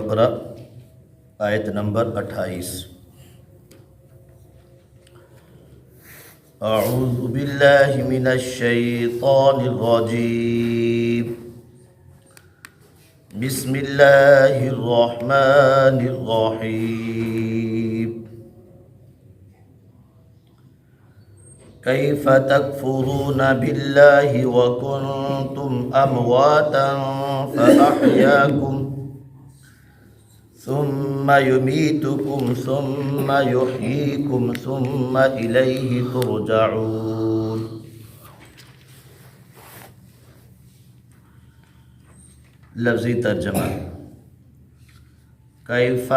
بقرہ آیت نمبر 28۔ اعوذ باللہ من الشیطان الرجیم، بسم اللہ الرحمن الرحیم۔ کیف تکفرون باللہ وکنتم امواتا فاحیاکم ثم یمیتکم ثم یحییکم ثم الیہ ترجعون۔ لفظی ترجمہ، کیف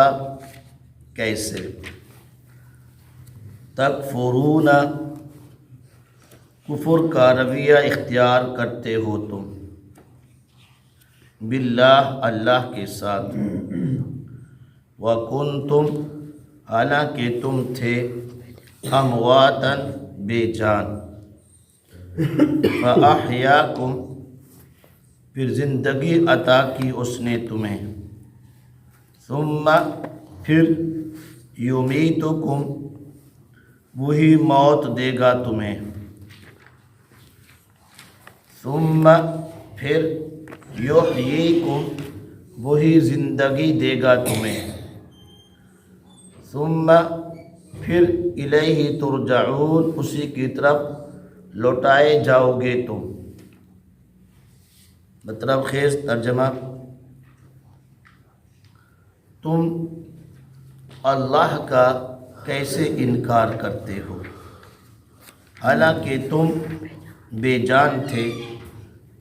کیسے، تکفرون کفر کا رویہ اختیار کرتے ہو تم، باللہ اللہ کے ساتھ، وَكُنْتُمْ حالانکہ تم تھے، امواتاً بے جان، فَأَحْيَاكُمْ پھر زندگی عطا کی اس نے تمہیں، ثم پھر یمیتکم وہی موت دے گا تمہیں، ثم پھر یحییکم وہی زندگی دے گا تمہیں، ثم پھر الیہ ترجعون اسی کی طرف لوٹائے جاؤ گے تم۔ مطلب خیز ترجمہ، تم اللہ کا کیسے انکار کرتے ہو حالانکہ تم بے جان تھے،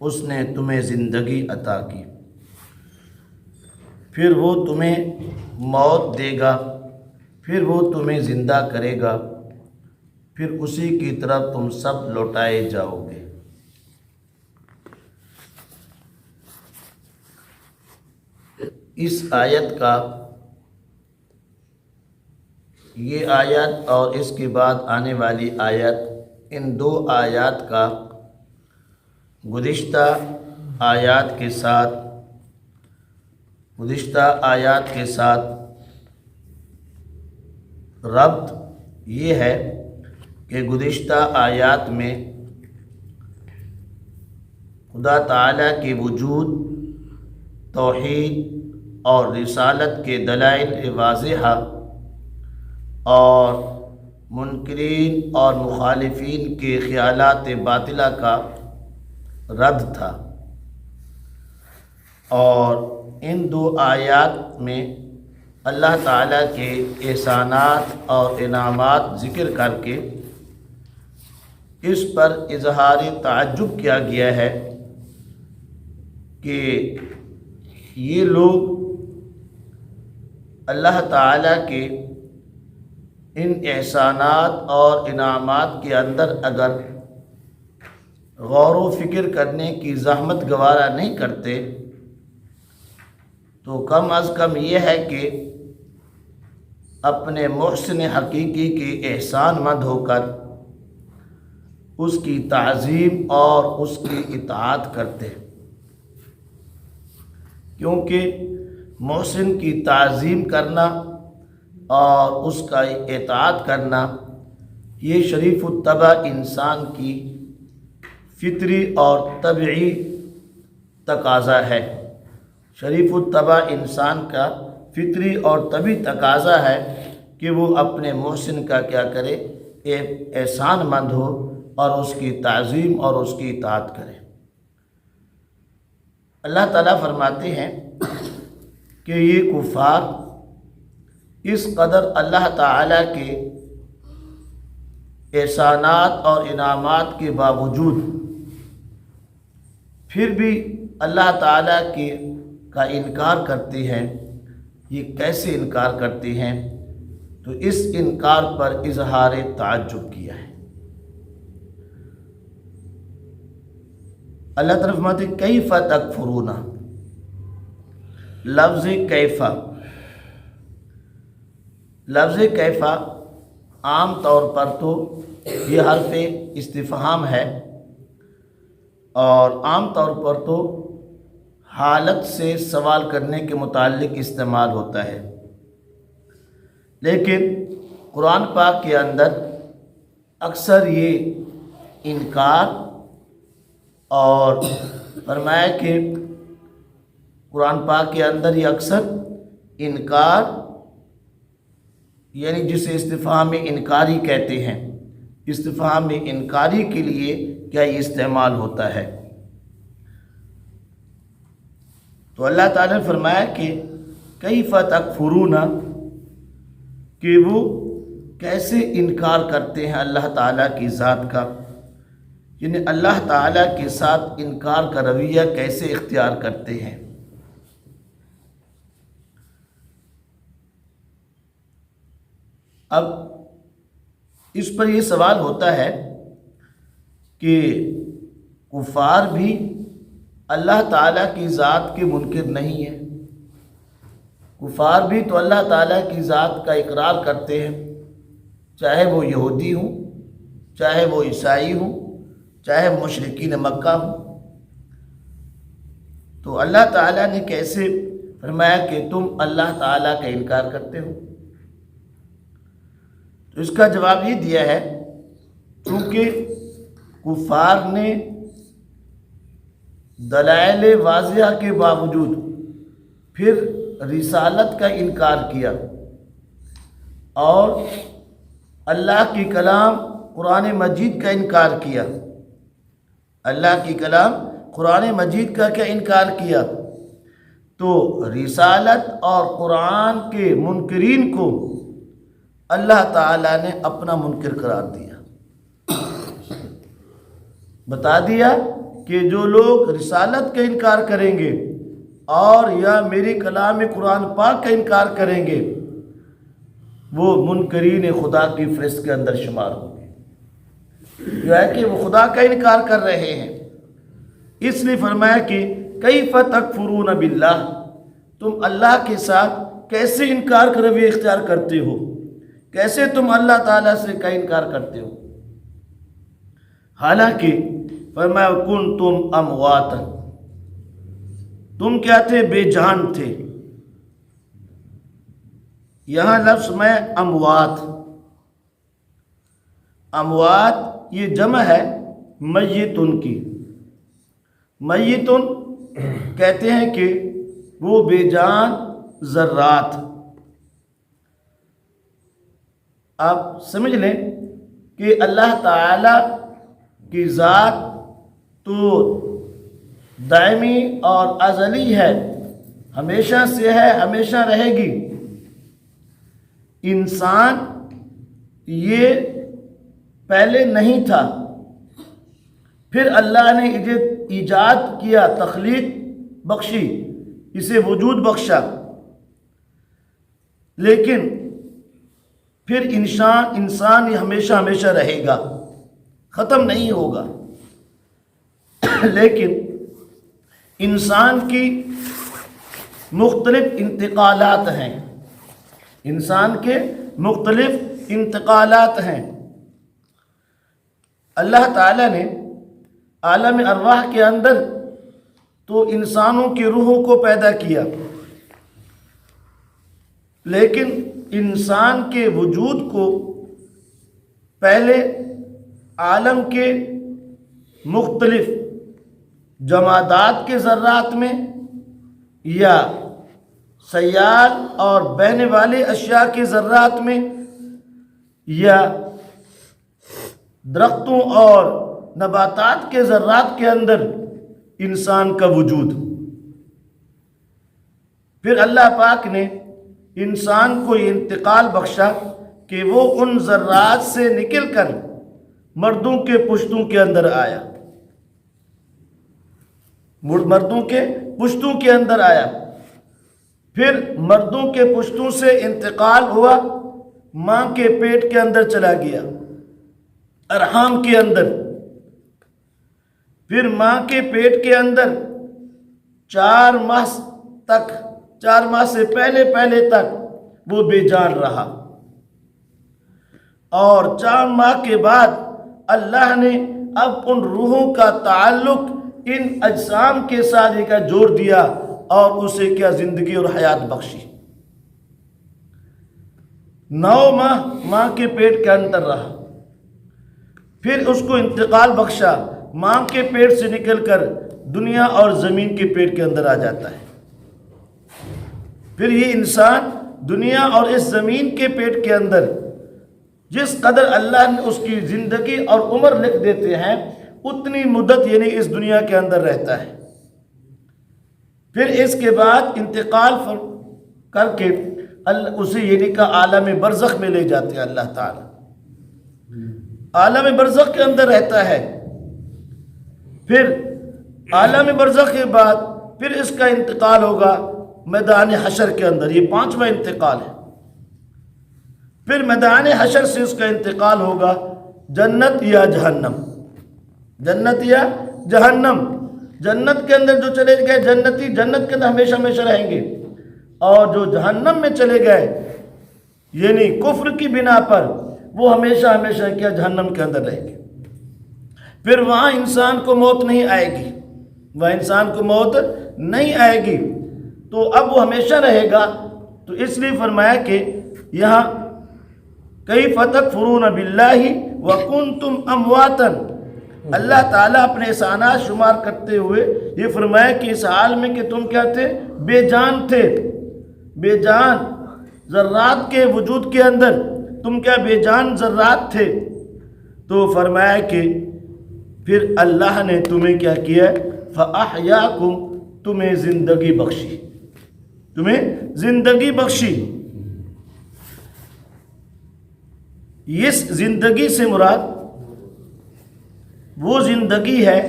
اس نے تمہیں زندگی عطا کی، پھر وہ تمہیں موت دے گا، پھر وہ تمہیں زندہ کرے گا، پھر اسی کی طرف تم سب لوٹائے جاؤ گے۔ اس آیت کا، یہ آیت اور اس کے بعد آنے والی آیت، ان دو آیات کا گزشتہ آیات کے ساتھ ربط یہ ہے کہ گزشتہ آیات میں خدا تعالیٰ کے وجود، توحید اور رسالت کے دلائل واضحہ اور منکرین اور مخالفین کے خیالات باطلہ کا رد تھا، اور ان دو آیات میں اللہ تعالیٰ کے احسانات اور انعامات ذکر کر کے اس پر اظہار تعجب کیا گیا ہے کہ یہ لوگ اللہ تعالیٰ کے ان احسانات اور انعامات کے اندر اگر غور و فکر کرنے کی زحمت گوارا نہیں کرتے تو کم از کم یہ ہے کہ اپنے محسن حقیقی کے احسان مند ہو کر اس کی تعظیم اور اس کی اطاعت کرتے، کیونکہ محسن کی تعظیم کرنا اور اس کا اطاعت کرنا یہ شریف الطبع انسان کی فطری اور طبعی تقاضا ہے۔ شریف الطبع انسان کا فطری اور طبعی تقاضا ہے کہ وہ اپنے محسن کا کیا کرے، احسان مند ہو اور اس کی تعظیم اور اس کی اطاعت کرے۔ اللہ تعالیٰ فرماتے ہیں کہ یہ کفار اس قدر اللہ تعالیٰ کے احسانات اور انعامات کے باوجود پھر بھی اللہ تعالیٰ کا انکار کرتے ہیں۔ یہ کیسے انکار کرتے ہیں؟ تو اس انکار پر اظہار تعجب کیا ہے۔ اللہ تعالیٰ فرماتے ہیں کیف تکفرون، لفظ کیفا عام طور پر تو یہ حرف استفہام ہے، اور عام طور پر تو حالت سے سوال کرنے کے متعلق استعمال ہوتا ہے، لیکن قرآن پاک کے اندر اکثر یہ انکار، اور فرمایا کہ قرآن پاک کے اندر یہ اکثر انکار، یعنی جسے استفہام انکاری کہتے ہیں، استفہام انکاری کے لیے کیا یہ استعمال ہوتا ہے۔ تو اللہ تعالیٰ نے فرمایا کہ کیف تکفرون، کہ وہ کیسے انکار کرتے ہیں اللہ تعالیٰ کی ذات کا، یعنی اللہ تعالیٰ کے ساتھ انکار کا رویہ کیسے اختیار کرتے ہیں۔ اب اس پر یہ سوال ہوتا ہے کہ کفار بھی اللہ تعالیٰ کی ذات کے منکر نہیں ہیں، کفار بھی تو اللہ تعالیٰ کی ذات کا اقرار کرتے ہیں، چاہے وہ یہودی ہوں، چاہے وہ عیسائی ہوں، چاہے مشرکین مکہ ہوں۔ تو اللہ تعالیٰ نے کیسے فرمایا کہ تم اللہ تعالیٰ کا انکار کرتے ہو؟ تو اس کا جواب یہ دیا ہے کیونکہ کفار نے دلائل واضحہ کے باوجود پھر رسالت کا انکار کیا، اور اللہ کی کلام قرآن مجید کا انکار کیا۔ اللہ کی کلام قرآن مجید کا کیا انکار کیا؟ تو رسالت اور قرآن کے منکرین کو اللہ تعالیٰ نے اپنا منکر قرار دیا، بتا دیا کہ جو لوگ رسالت کا انکار کریں گے اور یا میری کلام قرآن پاک کا انکار کریں گے، وہ منکرین خدا کی فہرست کے اندر شمار ہوں گے، جو ہے کہ وہ خدا کا انکار کر رہے ہیں۔ اس لیے فرمایا کہ کیف تکفرون باللہ، تم اللہ کے ساتھ کیسے انکار کا رویہ اختیار کرتے ہو، کیسے تم اللہ تعالیٰ سے کا انکار کرتے ہو؟ حالانکہ فرمایا کنتم امواتا، تم کیا تھے؟ بے جان تھے۔ یہاں لفظ میں اموات، اموات یہ جمع ہے میتن کی۔ میتن کہتے ہیں کہ وہ بے جان ذرات۔ آپ سمجھ لیں کہ اللہ تعالی کی ذات تو دائمی اور ازلی ہے، ہمیشہ سے ہے، ہمیشہ رہے گی۔ انسان یہ پہلے نہیں تھا، پھر اللہ نے ایجاد کیا، تخلیق بخشی، اسے وجود بخشا، لیکن پھر انسان یہ ہمیشہ رہے گا، ختم نہیں ہوگا۔ لیکن انسان کی مختلف انتقالات ہیں، انسان کے مختلف انتقالات ہیں۔ اللہ تعالیٰ نے عالم ارواح کے اندر تو انسانوں کی روحوں کو پیدا کیا، لیکن انسان کے وجود کو پہلے عالم کے مختلف جمادات کے ذرات میں یا سیال اور بہنے والے اشیاء کے ذرات میں یا درختوں اور نباتات کے ذرات کے اندر انسان کا وجود، پھر اللہ پاک نے انسان کو یہ انتقال بخشا کہ وہ ان ذرات سے نکل کر مردوں کے پشتوں کے اندر آیا، مردوں کے پشتوں کے اندر آیا، پھر مردوں کے پشتوں سے انتقال ہوا، ماں کے پیٹ کے اندر چلا گیا، ارحام کے اندر، پھر ماں کے پیٹ کے اندر 4 ماہ سے پہلے تک وہ بے جان رہا، اور 4 ماہ کے بعد اللہ نے اب ان روحوں کا تعلق ان اجسام کے ساتھ ایک جوڑ دیا اور اسے کیا زندگی اور حیات بخشی. 9 ماہ ماں کے پیٹ کے اندر رہا، پھر اس کو انتقال بخشا، ماں کے پیٹ سے نکل کر دنیا اور زمین کے پیٹ کے اندر آ جاتا ہے. پھر یہ انسان دنیا اور اس زمین کے پیٹ کے اندر جس قدر اللہ نے اس کی زندگی اور عمر لکھ دیتے ہیں اتنی مدت یعنی اس دنیا کے اندر رہتا ہے. پھر اس کے بعد انتقال کر کے اسے یعنی کہ عالم برزخ میں لے جاتے ہیں اللہ تعالی. عالم برزخ کے اندر رہتا ہے. پھر عالم برزخ کے بعد پھر اس کا انتقال ہوگا میدان حشر کے اندر. یہ 5واں انتقال ہے. پھر میدان حشر سے اس کا انتقال ہوگا جنت یا جہنم. جنت یا جہنم. جنت کے اندر جو چلے گئے جنتی جنت کے اندر ہمیشہ ہمیشہ رہیں گے، اور جو جہنم میں چلے گئے یعنی کفر کی بنا پر وہ ہمیشہ ہمیشہ کیا جہنم کے اندر رہیں گے. پھر وہاں انسان کو موت نہیں آئے گی، وہاں انسان کو موت نہیں آئے گی، تو اب وہ ہمیشہ رہے گا. تو اس لیے فرمایا کہ یہاں کیف تکفرون باللہ وکنتم امواتا، اللہ تعالیٰ اپنے احسانات شمار کرتے ہوئے یہ فرمایا کہ اس حال میں کہ تم کیا تھے، بے جان تھے. بے جان ذرات کے وجود کے اندر تم کیا بے جان ذرات تھے. تو فرمایا کہ پھر اللہ نے تمہیں کیا کیا، فَأَحْيَاكُمْ، تمہیں زندگی بخشی، تمہیں زندگی بخشی. اس زندگی سے مراد وہ زندگی ہے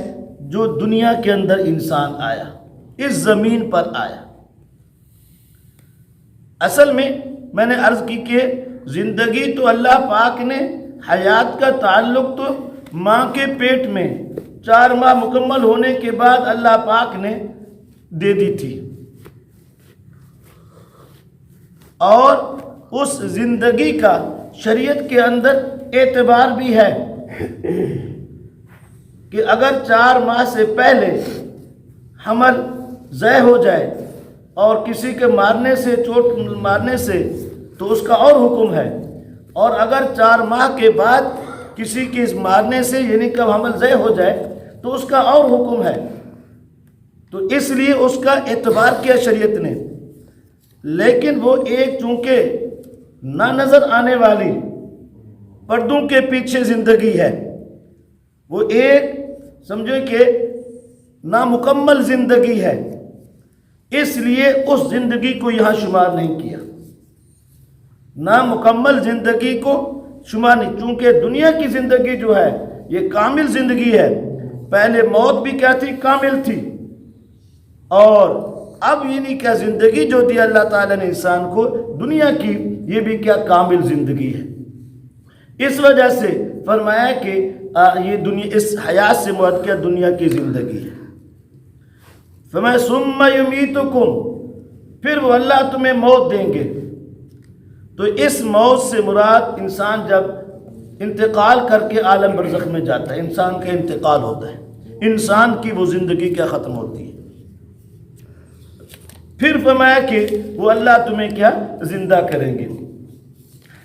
جو دنیا کے اندر انسان آیا، اس زمین پر آیا. اصل میں نے عرض کی کہ زندگی تو اللہ پاک نے حیات کا تعلق تو ماں کے پیٹ میں 4 ماہ مکمل ہونے کے بعد اللہ پاک نے دے دی تھی، اور اس زندگی کا شریعت کے اندر اعتبار بھی ہے کہ اگر 4 ماہ سے پہلے حمل ضائع ہو جائے اور کسی کے مارنے سے چوٹ مارنے سے تو اس کا اور حکم ہے، اور اگر 4 ماہ کے بعد کسی کے مارنے سے یعنی کب حمل ضائع ہو جائے تو اس کا اور حکم ہے. تو اس لیے اس کا اعتبار کیا شریعت نے. لیکن وہ ایک چونکہ نہ نظر آنے والی پردوں کے پیچھے زندگی ہے، وہ ایک سمجھو کہ نامکمل زندگی ہے، اس لیے اس زندگی کو یہاں شمار نہیں کیا. نامکمل زندگی کو شمار نہیں، چونکہ دنیا کی زندگی جو ہے یہ کامل زندگی ہے. پہلے موت بھی کیا تھی، کامل تھی، اور اب یعنی کیا زندگی جو دی اللہ تعالیٰ نے انسان کو دنیا کی، یہ بھی کیا کامل زندگی ہے. اس وجہ سے فرمایا کہ یہ دنیا اس حیات سے مراد کیا دنیا کی زندگی ہے. فرمایا ثم یمیتکم، پھر وہ اللہ تمہیں موت دیں گے. تو اس موت سے مراد انسان جب انتقال کر کے عالم برزخ میں جاتا ہے، انسان کا انتقال ہوتا ہے، انسان کی وہ زندگی کیا ختم ہوتی ہے. پھر فرمایا کہ وہ اللہ تمہیں کیا زندہ کریں گے.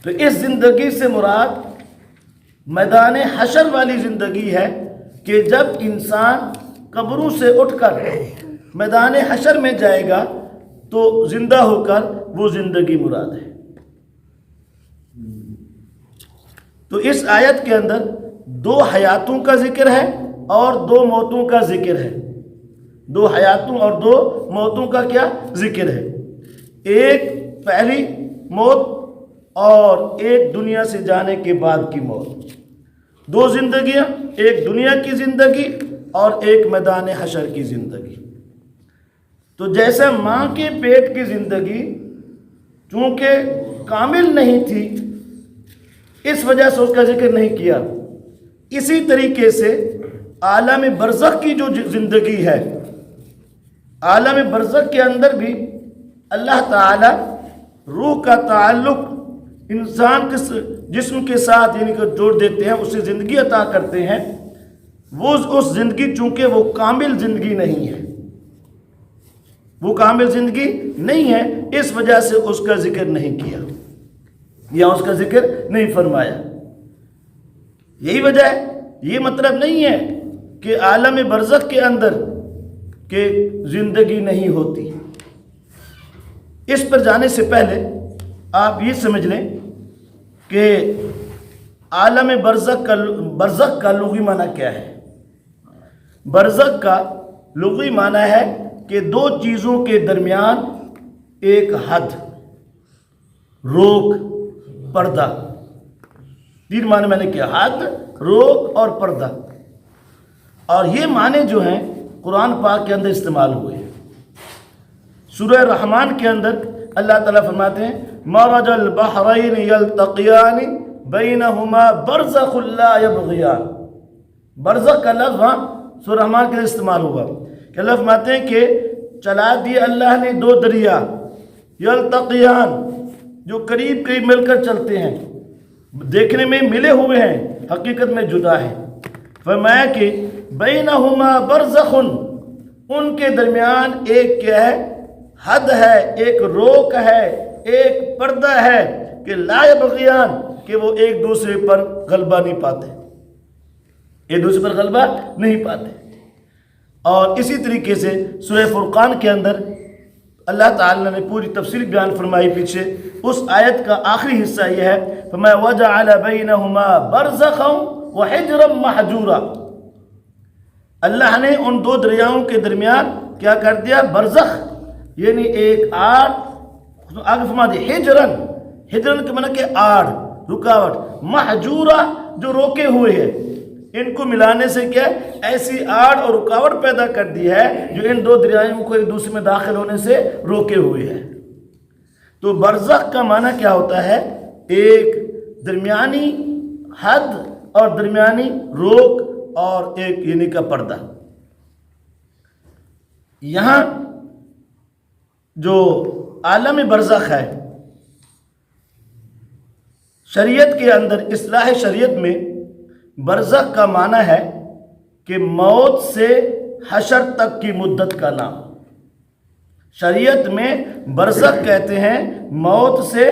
تو اس زندگی سے مراد میدان حشر والی زندگی ہے کہ جب انسان قبروں سے اٹھ کر میدان حشر میں جائے گا تو زندہ ہو کر وہ زندگی مراد ہے. تو اس آیت کے اندر 2 حیاتوں کا ذکر ہے اور 2 موتوں کا ذکر ہے. 2 حیاتوں اور 2 موتوں کا کیا ذکر ہے. ایک پہلی موت اور ایک دنیا سے جانے کے بعد کی موت. 2 زندگیاں، ایک دنیا کی زندگی اور ایک میدان حشر کی زندگی. تو جیسا ماں کے پیٹ کی زندگی چونکہ کامل نہیں تھی اس وجہ سے اس کا ذکر نہیں کیا، اسی طریقے سے عالم برزخ کی جو زندگی ہے، عالم برزخ کے اندر بھی اللہ تعالی روح کا تعلق انسان کے جسم کے ساتھ یعنی کہ جوڑ دیتے ہیں، اسے زندگی عطا کرتے ہیں. وہ اس زندگی چونکہ وہ کامل زندگی نہیں ہے، وہ کامل زندگی نہیں ہے، اس وجہ سے اس کا ذکر نہیں کیا یا اس کا ذکر نہیں فرمایا۔ یہی وجہ ہے، یہ مطلب نہیں ہے کہ عالم برزخ کے اندر کہ زندگی نہیں ہوتی۔ اس پر جانے سے پہلے آپ یہ سمجھ لیں کہ عالم برزخ کا لغوی معنی کیا ہے۔ برزخ کا لغوی معنی ہے کہ دو چیزوں کے درمیان ایک حد، روک، پردہ۔ تین معنی میں نے کیا، حد، روک اور پردہ، اور یہ معنی جو ہیں قرآن پاک کے اندر استعمال ہوئے ہیں۔ سورہ رحمان کے اندر اللہ تعالیٰ فرماتے ہیں مرج البحرین یلتقیان بینہما برزخ لا یبغیان۔ برزخ کا لفظ وہاں سورہ رحمان کے اندر استعمال ہوا کہ اللہ فرماتے ہیں کہ چلا دیا اللہ نے دو دریا، یلتقیان، جو قریب قریب مل کر چلتے ہیں، دیکھنے میں ملے ہوئے ہیں، حقیقت میں جدا ہیں۔ فرمایا کہ بینہما برزخ، ان کے درمیان ایک کیا ہے، حد ہے، ایک روک ہے، ایک پردہ ہے کہ لا یبغیان، کہ وہ ایک دوسرے پر غلبہ نہیں پاتے، ایک دوسرے پر غلبہ نہیں پاتے۔ اور اسی طریقے سے سورہ فرقان کے اندر اللہ تعالیٰ نے پوری تفصیل بیان فرمائی پیچھے، اس آیت کا آخری حصہ یہ ہے فرمایا وَجَعَلَ بَيْنَهُمَا بَرْزَخًا وَحِجْرًا مَحْجُورًا۔ اللہ نے ان دو دریاؤں کے درمیان کیا کر دیا، برزخ، یعنی ایک آڑ، آگے فرما دیا ہجرن، ہجرن کے معنی کہ آڑ، رکاوٹ، محجورہ، جو روکے ہوئے ہیں، ان کو ملانے سے کیا ایسی آڑ اور رکاوٹ پیدا کر دی ہے جو ان دو دریاؤں کو ایک دوسرے میں داخل ہونے سے روکے ہوئے ہے۔ تو برزخ کا معنی کیا ہوتا ہے، ایک درمیانی حد اور درمیانی روک اور ایک یعنی کا پردہ۔ یہاں جو عالم برزخ ہے، شریعت کے اندر، اصطلاح شریعت میں برزخ کا معنی ہے کہ موت سے حشر تک کی مدت کا نام۔ شریعت میں برزخ کہتے ہیں موت سے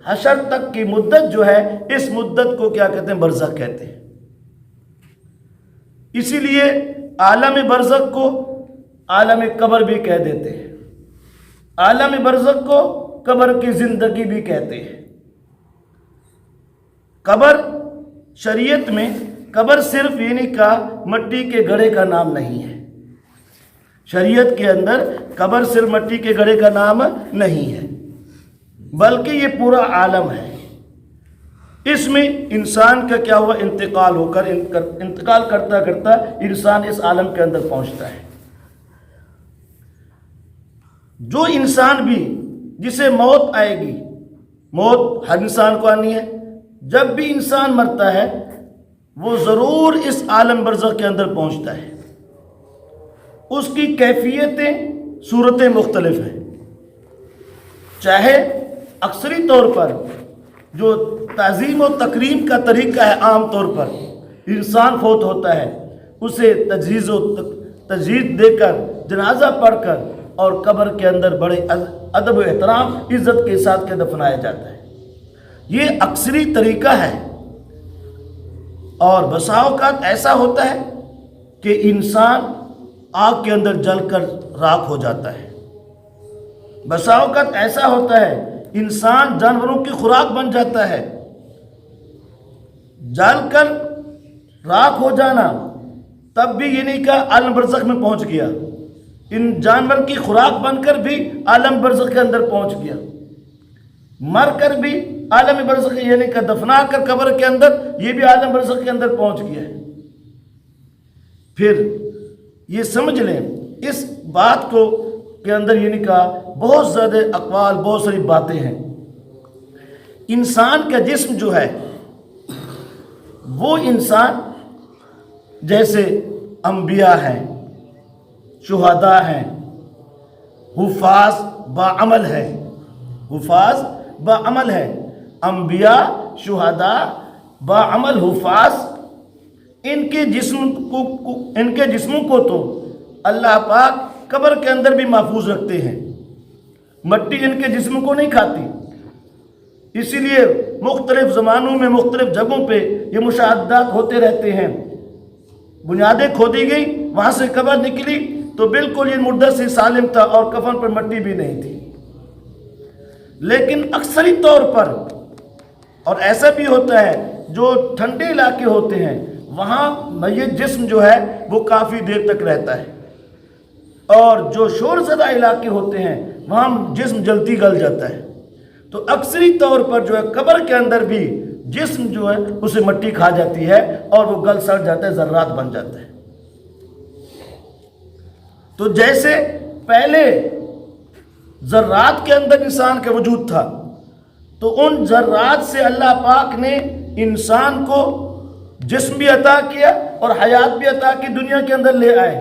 حشر تک کی مدت جو ہے، اس مدت کو کیا کہتے ہیں، برزخ کہتے ہیں۔ اسی لیے عالم برزخ کو عالم قبر بھی کہہ دیتے ہیں، عالم برزخ کو قبر کی زندگی بھی کہتے ہیں۔ قبر شریعت میں قبر صرف یعنی کا مٹی کے گڑھے کا نام نہیں ہے، شریعت کے اندر قبر صرف مٹی کے گڑھے کا نام نہیں ہے، بلکہ یہ پورا عالم ہے۔ اس میں انسان کا کیا ہوا، انتقال ہو کر انتقال کرتا کرتا انسان اس عالم کے اندر پہنچتا ہے۔ جو انسان بھی جسے موت آئے گی، موت ہر انسان کو آنی ہے، جب بھی انسان مرتا ہے وہ ضرور اس عالم برزخ کے اندر پہنچتا ہے۔ اس کی کیفیتیں، صورتیں مختلف ہیں، چاہے اکثری طور پر جو تعظیم و تکریم کا طریقہ ہے، عام طور پر انسان فوت ہوتا ہے اسے تجہیز دے کر، جنازہ پڑھ کر اور قبر کے اندر بڑے ادب و احترام، عزت کے ساتھ کے دفنایا جاتا ہے۔ یہ اکثری طریقہ ہے، اور بسا اوقات ایسا ہوتا ہے کہ انسان آگ کے اندر جل کر راکھ ہو جاتا ہے، بسا اوقات ایسا ہوتا ہے انسان جانوروں کی خوراک بن جاتا ہے۔ جل کر راکھ ہو جانا تب بھی یہ نہیں کہا عالم برزخ میں پہنچ گیا، ان جانور کی خوراک بن کر بھی عالم برزخ کے اندر پہنچ گیا، مر کر بھی عالم برزخ یعنی کہ دفنا کر قبر کے اندر یہ بھی عالم برزخ کے اندر پہنچ گیا ہے۔ پھر یہ سمجھ لیں اس بات کو کے اندر یعنی کہ بہت زیادہ اقوال، بہت ساری باتیں ہیں۔ انسان کا جسم جو ہے وہ انسان جیسے انبیاء ہیں، شہداء ہیں، حفاظ باعمل ہے، حفاظ باعمل ہے، انبیاء، شہداء، باعمل، حفاظ، ان کے جسموں کو تو اللہ پاک قبر کے اندر بھی محفوظ رکھتے ہیں، مٹی ان کے جسم کو نہیں کھاتی، اسی لیے مختلف زمانوں میں مختلف جگہوں پہ یہ مشاہدات ہوتے رہتے ہیں۔ بنیادیں کھودی گئی، وہاں سے قبر نکلی تو بالکل یہ مردہ سے سالم تھا اور کفن پر مٹی بھی نہیں تھی۔ لیکن اکثری طور پر، اور ایسا بھی ہوتا ہے جو ٹھنڈے علاقے ہوتے ہیں وہاں میت جسم جو ہے وہ کافی دیر تک رہتا ہے، اور جو شور زدہ علاقے ہوتے ہیں وہاں جسم جلدی گل جاتا ہے۔ تو اکثری طور پر جو ہے قبر کے اندر بھی جسم جو ہے اسے مٹی کھا جاتی ہے اور وہ گل سڑ جاتا ہے، ذرات بن جاتا ہے۔ تو جیسے پہلے ذرات کے اندر انسان کا وجود تھا، تو ان ذرات سے اللہ پاک نے انسان کو جسم بھی عطا کیا اور حیات بھی عطا کی، دنیا کے اندر لے آئے۔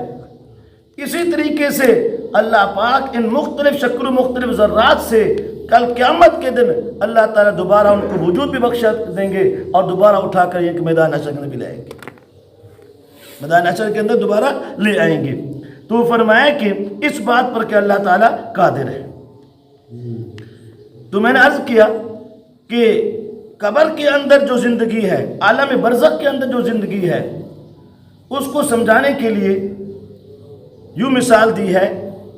اسی طریقے سے اللہ پاک ان مختلف شکل و مختلف ذرات سے کل قیامت کے دن اللہ تعالیٰ دوبارہ ان کو وجود بھی بخش دیں گے اور دوبارہ اٹھا کر ایک میدان حشر میں بھی لائیں گے، میدان حشر کے اندر دوبارہ لے آئیں گے۔ تو فرمایا کہ اس بات پر کہ اللہ تعالیٰ قادر ہے۔ تو میں نے عرض کیا کہ قبر کے اندر جو زندگی ہے، عالم برزخ کے اندر جو زندگی ہے، اس کو سمجھانے کے لیے یوں مثال دی ہے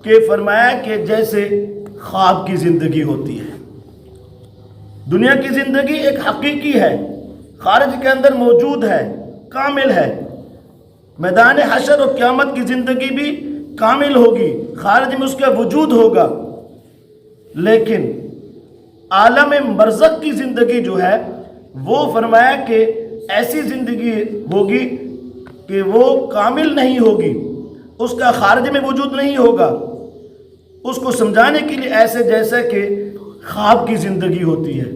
کہ فرمایا کہ جیسے خواب کی زندگی ہوتی ہے۔ دنیا کی زندگی ایک حقیقی ہے، خارج کے اندر موجود ہے، کامل ہے۔ میدان حشر اور قیامت کی زندگی بھی کامل ہوگی، خارج میں اس کا وجود ہوگا، لیکن عالم برزخ کی زندگی جو ہے وہ فرمایا کہ ایسی زندگی ہوگی کہ وہ کامل نہیں ہوگی، اس کا خارج میں وجود نہیں ہوگا۔ اس کو سمجھانے کے لیے ایسے جیسے کہ خواب کی زندگی ہوتی ہے۔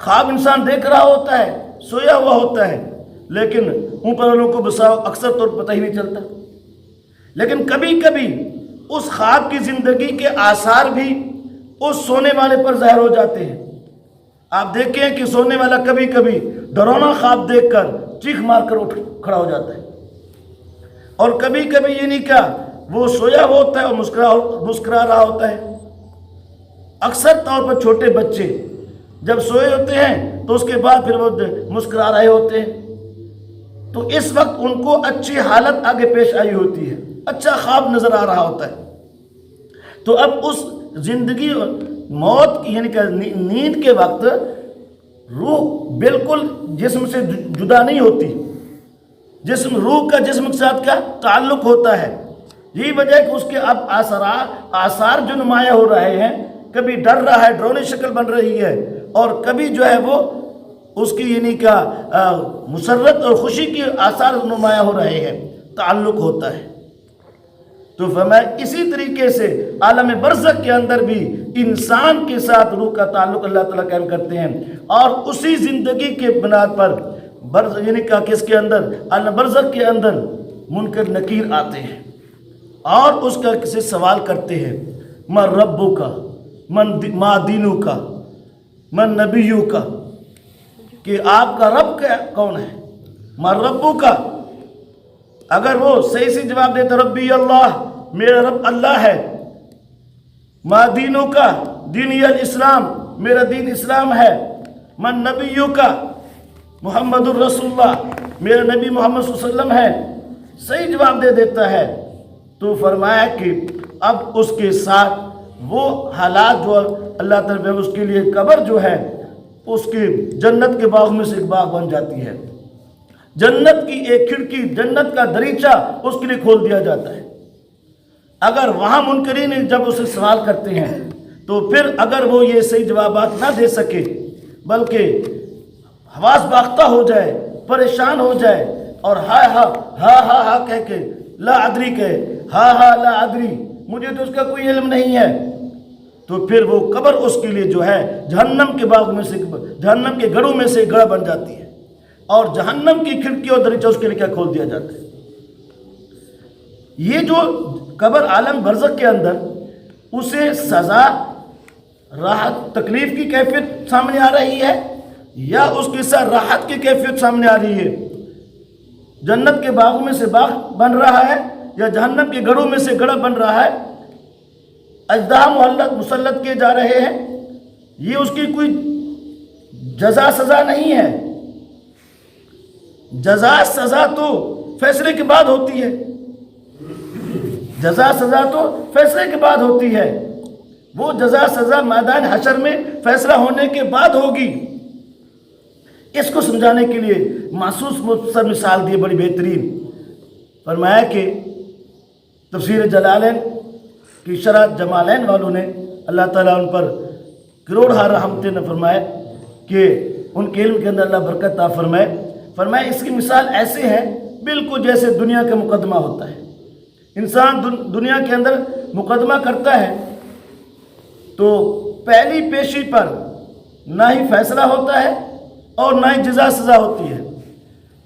خواب انسان دیکھ رہا ہوتا ہے، سویا ہوا ہوتا ہے، لیکن اوپر والوں کو بساؤ اکثر طور پتہ ہی نہیں چلتا، لیکن کبھی کبھی اس خواب کی زندگی کے آثار بھی اس سونے والے پر ظاہر ہو جاتے ہیں۔ آپ دیکھیں کہ سونے والا کبھی کبھی ڈراؤنا خواب دیکھ کر چیخ مار کر اٹھ کھڑا ہو جاتا ہے، اور کبھی کبھی یہ نہیں کہا وہ سویا ہوا ہوتا ہے اور مسکرا رہا ہوتا ہے۔ اکثر طور پر چھوٹے بچے جب سوئے ہوتے ہیں تو اس کے بعد پھر وہ مسکرا رہے ہوتے ہیں، تو اس وقت ان کو اچھی حالت آگے پیش آئی ہوتی ہے، اچھا خواب نظر آ رہا ہوتا ہے۔ تو اب اس زندگی موت یعنی کہ نیند کے وقت روح بالکل جسم سے جدا نہیں ہوتی، جسم روح کا جسم کے ساتھ کیا تعلق ہوتا ہے۔ یہی وجہ ہے کہ اس کے اب آثار جو نمایاں ہو رہے ہیں، کبھی ڈر رہا ہے، ڈرونی شکل بن رہی ہے، اور کبھی جو ہے وہ اس کی یعنی کہ مسرت اور خوشی کے آثار نمایاں ہو رہے ہیں، تعلق ہوتا ہے۔ تو فرمایا اسی طریقے سے عالم برزخ کے اندر بھی انسان کے ساتھ روح کا تعلق اللہ تعالیٰ قائم کرتے ہیں، اور اسی زندگی کے بنا پر یعنی کہ کس کے اندر عالم برزخ کے اندر منکر نکیر آتے ہیں اور اس کا کسی سوال کرتے ہیں، من ربو کا، ما دینو کا، من نبیو کا، کہ آپ کا رب کون ہے، من ربو کا۔ اگر وہ صحیح سے جواب دیتا ربی اللہ، میرا رب اللہ ہے، ما دینو کا، دینی الاسلام، میرا دین اسلام ہے، من نبیو کا، محمد الرسول اللہ، میرا نبی محمد صلی اللہ علیہ وسلم ہے، صحیح جواب دے دیتا ہے، تو فرمایا کہ اب اس کے ساتھ وہ حالات جو اللہ تعالیٰ اس کے لیے قبر جو ہے اس کی جنت کے باغ میں سے ایک باغ بن جاتی ہے، جنت کی ایک کھڑکی، جنت کا دریچہ اس کے لیے کھول دیا جاتا ہے۔ اگر وہاں منکرین جب اسے سوال کرتے ہیں تو پھر اگر وہ یہ صحیح جوابات نہ دے سکے بلکہ حواس باختہ ہو جائے، پریشان ہو جائے اور ہا ہا ہا ہا ہا کہہ کے لا ادری کہے، ہا ہا لا ادری، مجھے تو اس کا کوئی علم نہیں ہے، تو پھر وہ قبر اس کے لیے جو ہے جہنم کے باغ میں سے، جہنم کے گڑھوں میں سے گڑھ بن جاتی ہے، اور جہنم کی کھڑکی اور دریچہ اس کے لیے کیا کھول دیا جاتا ہے۔ یہ جو قبر عالم برزخ کے اندر اسے سزا، راحت، تکلیف کی کیفیت سامنے آ رہی ہے یا اس کے ساتھ راحت کی کیفیت سامنے آ رہی ہے؟ جنت کے باغوں میں سے باغ بن رہا ہے یا جہنم کے گڑھوں میں سے گڑھا بن رہا ہے، اژدہا مسلط کیے جا رہے ہیں، یہ اس کی کوئی جزا سزا نہیں ہے۔ جزا سزا تو فیصلے کے بعد ہوتی ہے، جزا سزا تو فیصلے کے بعد ہوتی ہے، وہ جزا سزا میدان حشر میں فیصلہ ہونے کے بعد ہوگی۔ اس کو سمجھانے کے لیے محسوس مختصر مثال دی بڑی بہترین، فرمایا کہ تفسیر جلالین کی شرح جمالین والوں نے اللہ تعالیٰ ان پر کروڑہا رحمتیں نے فرمائے کہ ان کے علم کے اندر اللہ برکت عطا فرمائے۔ فرمایا اس کی مثال ایسے ہے بالکل جیسے دنیا کا مقدمہ ہوتا ہے۔ انسان دنیا کے اندر مقدمہ کرتا ہے تو پہلی پیشی پر نہ ہی فیصلہ ہوتا ہے اور نہ ہی جزا سزا ہوتی ہے،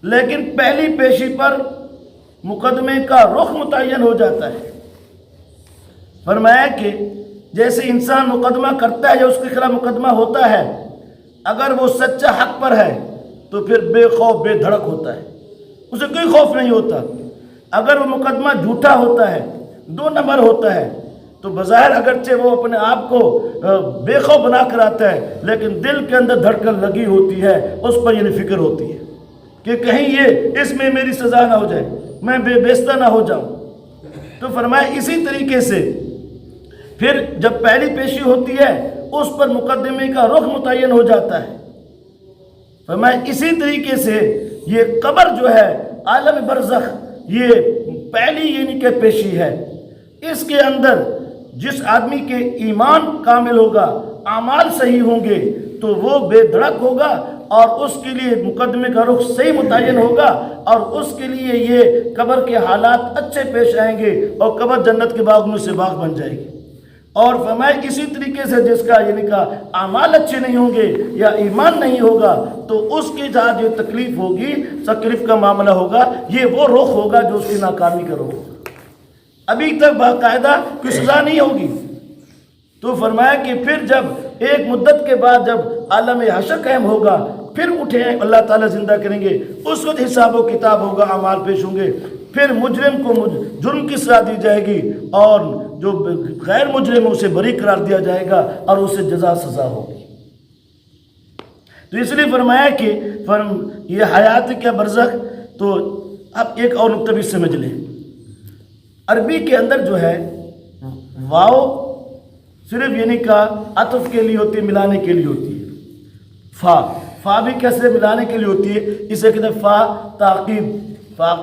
لیکن پہلی پیشی پر مقدمے کا رخ متعین ہو جاتا ہے۔ فرمایا کہ جیسے انسان مقدمہ کرتا ہے یا اس کے خلاف مقدمہ ہوتا ہے، اگر وہ سچا حق پر ہے تو پھر بے خوف بے دھڑک ہوتا ہے، اسے کوئی خوف نہیں ہوتا۔ اگر وہ مقدمہ جھوٹا ہوتا ہے، 2 نمبر ہوتا ہے، تو بظاہر اگرچہ وہ اپنے آپ کو بے خوف بنا کر آتا ہے، لیکن دل کے اندر دھڑکن لگی ہوتی ہے، اس پر یہ فکر ہوتی ہے کہ کہیں یہ اس میں میری سزا نہ ہو جائے، میں بے بیستہ نہ ہو جاؤں۔ تو فرمایا اسی طریقے سے پھر جب پہلی پیشی ہوتی ہے اس پر مقدمے کا رخ متعین ہو جاتا ہے۔ فرمایا اسی طریقے سے یہ قبر جو ہے، عالم برزخ، یہ پہلی یعنی کہ پیشی ہے۔ اس کے اندر جس آدمی کے ایمان کامل ہوگا، اعمال صحیح ہوں گے، تو وہ بے دھڑک ہوگا اور اس کے لیے مقدمے کا رخ صحیح متعین ہوگا، اور اس کے لیے یہ قبر کے حالات اچھے پیش آئیں گے اور قبر جنت کے باغ میں سے باغ بن جائے گی۔ اور فرمایا اسی طریقے سے جس کا یعنی کہ اعمال اچھے نہیں ہوں گے یا ایمان نہیں ہوگا، تو اس کی جہاں جو تکلیف ہوگی، تکلیف کا معاملہ ہوگا، یہ وہ رخ ہوگا جو اس کی ناکامی کا رخ ہوگا۔ ابھی تک باقاعدہ کوئی سزا نہیں ہوگی۔ تو فرمایا کہ پھر جب ایک مدت کے بعد جب عالم حشر قائم ہوگا، پھر اٹھیں اللہ تعالیٰ زندہ کریں گے، اس وقت حساب و کتاب ہوگا، اعمال پیش ہوں گے، پھر مجرم کو جرم کی سزا دی جائے گی اور جو غیر مجرم اسے بری قرار دیا جائے گا اور اسے جزا سزا ہوگی۔ تو اس لیے فرمایا کہ یہ حیات کیا برزخ۔ تو اب ایک اور نقطہ بھی سمجھ لیں، عربی کے اندر جو ہے واو صرف یعنی کا عطف کے لیے ہوتی ہے، ملانے کے لیے ہوتی ہے۔ فا بھی کیسے ملانے کے لیے ہوتی ہے، اسے کہتے ہیں فا تعقیب۔ فا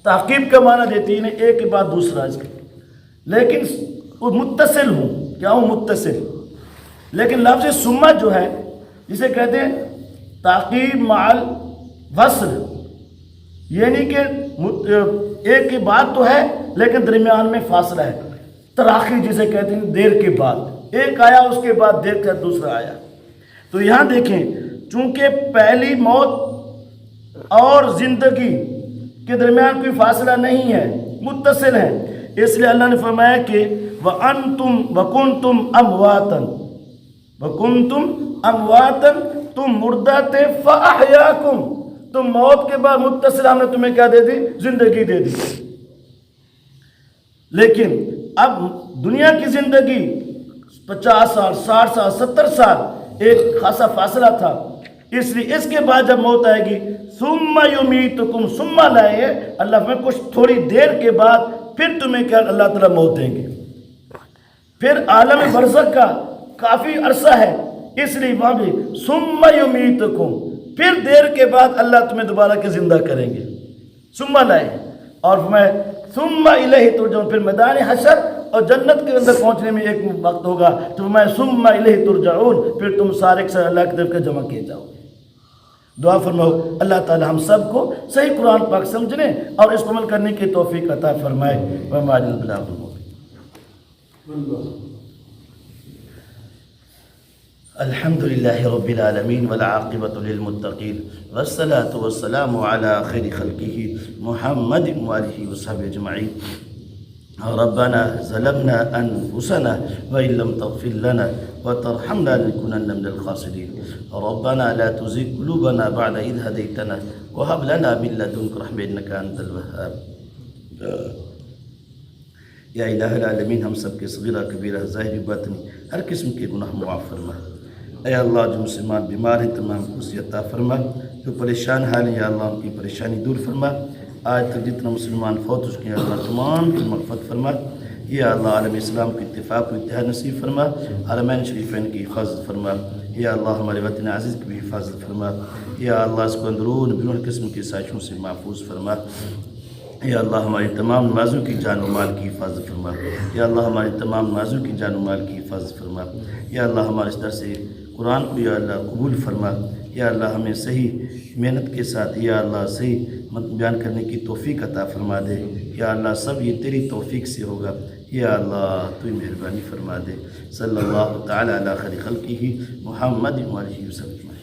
تعقیب کا معنی دیتی ہے ایک کے بعد دوسرا، اس کا لیکن وہ متصل ہوں، کیا ہوں متصل۔ لیکن لفظ ثم جو ہے جسے کہتے ہیں تعقیب مع الوصل، یعنی کہ ایک کی بات تو ہے لیکن درمیان میں فاصلہ ہے، تراخی جسے کہتے ہیں دیر کے بعد، ایک آیا اس کے بعد دیر کا دوسرا آیا۔ تو یہاں دیکھیں چونکہ پہلی موت اور زندگی کے درمیان کوئی فاصلہ نہیں ہے، متصل ہے، اس لیے اللہ نے فرمایا کہ وَأَنْتُمْ وَكُنْتُمْ أَمْوَاتًا وَكُنْتُمْ أَمْوَاتًا، تم مردہ تھے فَأَحْيَاكُمْ، تم موت کے بعد متصل، ہم نے تمہیں کیا دے دی، زندگی دے دی۔ لیکن اب دنیا کی زندگی 50 سال 60 سال 70 سال ایک خاصا فاصلہ تھا، اس لیے اس کے بعد جب موت آئے گی ثم یمیتکم، ثم لائے اللہ میں کچھ تھوڑی دیر کے بعد پھر تمہیں کیا اللہ تعالیٰ موت دیں گے۔ پھر عالم برزخ کا کافی عرصہ ہے، اس لیے وہاں بھی ثم یمیتکم، پھر دیر کے بعد اللہ تمہیں دوبارہ کے زندہ کریں گے، ثم لائے، اور میں ثم الیہ ترجعون، پھر میدان حشر اور جنت کے اندر پہنچنے میں ایک وقت ہوگا، تو میں ثم الیہ ترجعون، پھر تم سارے ایک ساتھ اللہ کی طرف کا جمع کیے جاؤ گے۔ دعا فرماؤ اللہ تعالی ہم سب کو صحیح قرآن پاک سمجھنے اور اس کو عمل کرنے کی توفیق عطا فرمائے۔ وما علینا البلاغ المبین۔ الحمد لله رب العالمين والعاقبة للمتقين والصلاة والسلام على خير خلقه محمد وآله وصحبه أجمعين۔ ربنا ظلمنا أنفسنا وإن لم تغفر لنا وترحمنا لنكونن من الخاسرين. ربنا لا تزغ قلوبنا بعد إذ هديتنا وهب لنا من لدنك رحمة إنك أنت الوهاب. یا الہ العالمین ہم سب کے صغیرہ کبیرہ ظاہری باطنی ہر قسم کے گناہ معاف فرما. اے اللہ جو مسلمان بیمار ہیں تمام کو صحت عطا فرما، جو پریشان حال ہیں یا اللہ ان کی پریشانی دور فرما. آج تک جتنا مسلمان فوت ہو چکے ہیں اللہ تمام کی مغفرت فرما. یا اللہ عالم اسلام کو اتفاق و اتحاد نصیب فرما، حرمین شریفین کی حفاظت فرما. یا اللہ ہمارے وطن عزیز کی بھی حفاظت فرما. یا اللہ اس کو اندرون بیرون قسم کی سازشوں سے محفوظ فرما. یا اللہ ہماری تمام نمازوں کی جان و مال کی حفاظت فرما. یا اللہ ہماری تمام نمازوں کی جان و مال کی حفاظت فرما. یا اللہ ہمارے اس درس قرآن کو یا اللہ قبول فرما. یا اللہ ہمیں صحیح محنت کے ساتھ یا اللہ صحیح بیان کرنے کی توفیق عطا فرما دے. یا اللہ سب یہ تیری توفیق سے ہوگا. یا اللہ تو مہربانی فرما دے. صلی اللہ تعالی علی خیر خلقہ محمد و آلہ وصحبہ.